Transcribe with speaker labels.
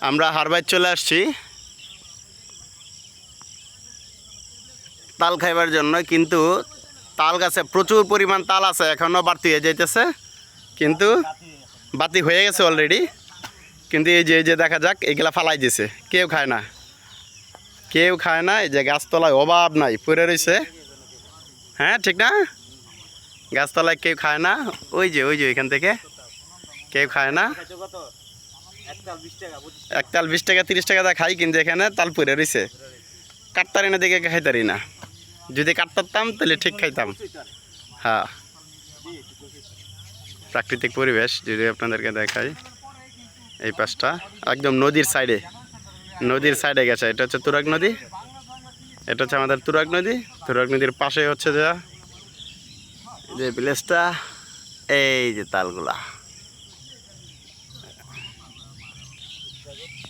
Speaker 1: আমরা হারবাইর চলে আসছি তাল খাইবার জন্য, কিন্তু তাল গাছে প্রচুর পরিমাণ তাল আছে, এখনও বাড়তি হয়ে যাইতেছে, কিন্তু বাতি হয়ে গেছে অলরেডি। কিন্তু এই যে দেখা যাক, এগুলা ফালাই দিছে, কেউ খায় না, কেউ খায় না। এই যে গাছতলায় অভাব নাই, পড়ে রয়েছে। হ্যাঁ ঠিক না, গাছতলায় কেউ খায় না। ওই যে এখান থেকে কেউ খায় না। একতাল 20 টাকা 30 টাকা দা খাই, কিন্তু এখানে তাল পড়ে রয়েছে, কাটতারি না দেখে খাইতারি না। যদি কাটতাম তাহলে ঠিক খাইতাম। হ্যাঁ, প্রাকৃতিক পরিবেশ যদি আপনাদেরকে দেখাই, এই পাশটা একদম নদীর সাইডে গেছে। এটা হচ্ছে তুরাগ নদী, এটা হচ্ছে আমাদের তুরাগ নদী। তুরাগ নদীর পাশে হচ্ছে যে ভিলেজটা, এই যে তালগুলা।